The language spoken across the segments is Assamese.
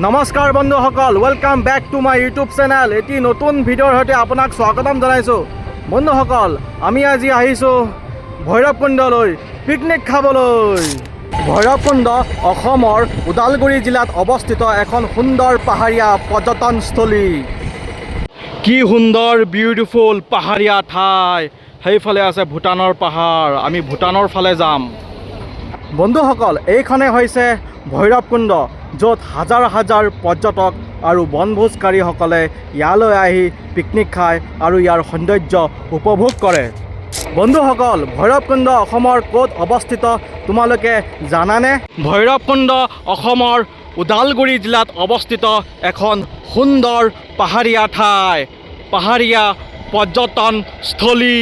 নমস্কাৰ বন্ধুসকল, welcome back to my YouTube channel. এটি নতুন ভিডিঅ'ৰ সৈতে আপোনাক স্বাগতম জনাইছোঁ। বন্ধুসকল, আমি আজি আহিছোঁ ভৈৰৱকুণ্ডলৈ পিকনিক খাবলৈ। ভৈৰৱকুণ্ড অসমৰ ওদালগুৰি জিলাত অৱস্থিত এখন সুন্দৰ পাহাৰীয়া পৰ্যটনস্থলী। কি সুন্দৰ বিউটিফুল পাহাৰীয়া ঠাই। সেইফালে আছে ভূটানৰ পাহাৰ। আমি ভূটানৰ ফালে যাম। বন্ধুসকল, এইখনে হৈছে ভৈৰৱকুণ্ড, য'ত হাজাৰ হাজাৰ পৰ্যটক আৰু বনভোজকাৰীসকলে ইয়ালৈ আহি পিকনিক খায় আৰু ইয়াৰ সৌন্দৰ্য উপভোগ কৰে। বন্ধুসকল, ভৈৰৱকুণ্ড অসমৰ ক'ত অৱস্থিত তোমালোকে জানানে? ভৈৰৱকুণ্ড অসমৰ ওদালগুৰি জিলাত অৱস্থিত এখন সুন্দৰ পাহাৰীয়া ঠাই, পাহাৰীয়া পৰ্যটনস্থলী।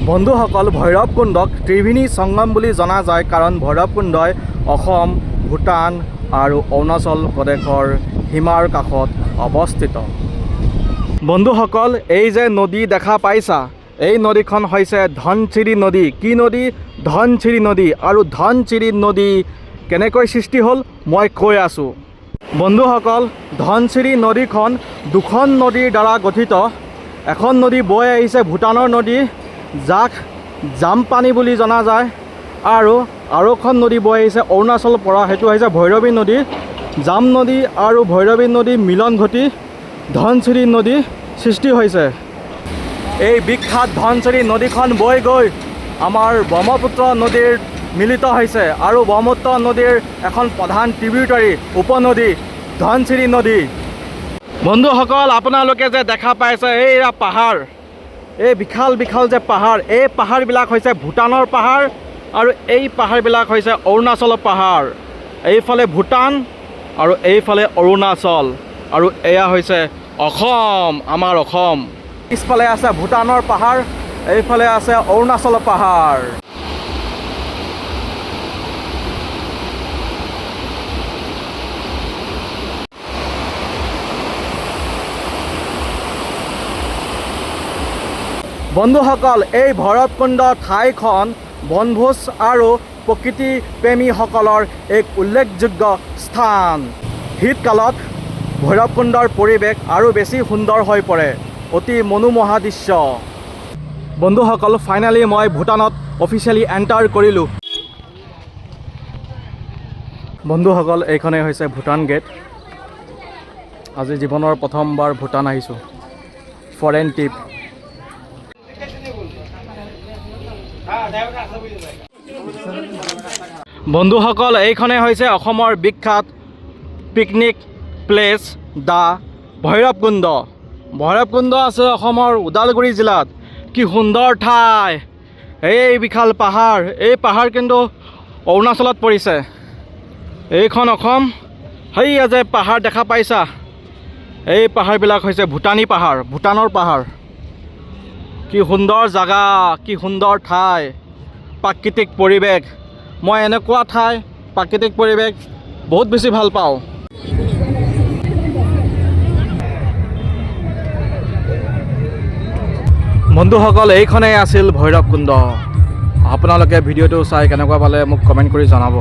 বন্ধুসকল, ভৈৰৱকুণ্ডক ত্ৰিবেণী সংগম বুলি জনা যায়, কাৰণ ভৈৰৱকুণ্ডই অসম, ভূটান আৰু অৰুণাচল প্ৰদেশৰ সীমাৰ কাষত অৱস্থিত। বন্ধুসকল, এই যে নদী দেখা পাইছা, এই নদীখন হৈছে ধনশিৰি নদী। কি নদী? ধনশিৰি নদী। আৰু ধনশিৰি নদী কেনেকৈ সৃষ্টি হ'ল মই কৈ আছোঁ। বন্ধুসকল, ধনশিৰি নদীখন দুখন নদীৰ দ্বাৰা গঠিত। এখন নদী বৈ আহিছে ভূটানৰ নদী, যাক জামপানী বুলি জনা যায়, আৰু এখন নদী বৈ আহিছে অৰুণাচলৰ পৰা, সেইটো হৈছে ভৈৰৱী নদী। জাম নদী আৰু ভৈৰৱী নদী মিলন ঘটি ধনশিৰি নদী সৃষ্টি হৈছে। এই বিখ্যাত ধনশিৰি নদীখন বৈ গৈ আমাৰ ব্ৰহ্মপুত্ৰ নদীৰ মিলিত হৈছে, আৰু ব্ৰহ্মপুত্ৰ নদীৰ এখন প্ৰধান ট্ৰিবিউটাৰী উপনদী ধনশিৰি নদী। বন্ধুসকল, আপোনালোকে যে দেখা পাইছে এইয়া পাহাৰ, এই বিশাল বিশাল যে পাহাৰ, এই পাহাৰবিলাক হৈছে ভূটানৰ পাহাৰ, আৰু এই পাহাৰবিলাক হৈছে অৰুণাচলৰ পাহাৰ। এইফালে ভূটান আৰু এইফালে অৰুণাচল, আৰু এয়া হৈছে অসম, আমাৰ অসম। পিছফালে আছে ভূটানৰ পাহাৰ, এইফালে আছে অৰুণাচলৰ পাহাৰ। বন্ধুসকল, এই ভৈৰৱকুণ্ড ঠাইখন বনভোজ আৰু প্ৰকৃতি প্ৰেমীসকলৰ এক উল্লেখযোগ্য স্থান। শীতকালত ভৈৰৱকুণ্ডৰ পৰিৱেশ আৰু বেছি সুন্দৰ হৈ পৰে, অতি মনোমোহা দৃশ্য। বন্ধুসকল, ফাইনেলি মই ভূটানত অফিচিয়েলি এণ্টাৰ কৰিলোঁ। বন্ধুসকল, এইখনেই হৈছে ভূটান গেট। আজি জীৱনৰ প্ৰথমবাৰ ভূটান আহিছোঁ, ফৰেন ট্ৰিপ। বন্ধুসকল, এইখনে হৈছে অসমৰ বিখ্যাত picnic place the Bhairabkunda. Bhairabkunda আছে অসমৰ ওদালগুৰি জিলাত। কি সুন্দৰ ঠাই। এই বিশাল পাহাৰ, এই পাহাৰ কিন্তু অৰুণাচলত পৰিছে। এইখন অসম। সেইয়া যে পাহাৰ দেখা পাইছা, এই পাহাৰবিলাক হৈছে ভূটানী পাহাৰ, ভূটানৰ পাহাৰ। কি সুন্দৰ জাগা, কি সুন্দৰ ঠাই, প্ৰাকৃতিক পৰিৱেশ। মই এনেকুৱা ঠাই, প্ৰাকৃতিক পৰিৱেশ বহুত বেছি ভাল পাওঁ। বন্ধুসকল, এইখনেই আছিল ভৈৰৱকুণ্ড। আপোনালোকে ভিডিঅ'টো চাই কেনেকুৱা পালে মোক কমেণ্ট কৰি জনাব।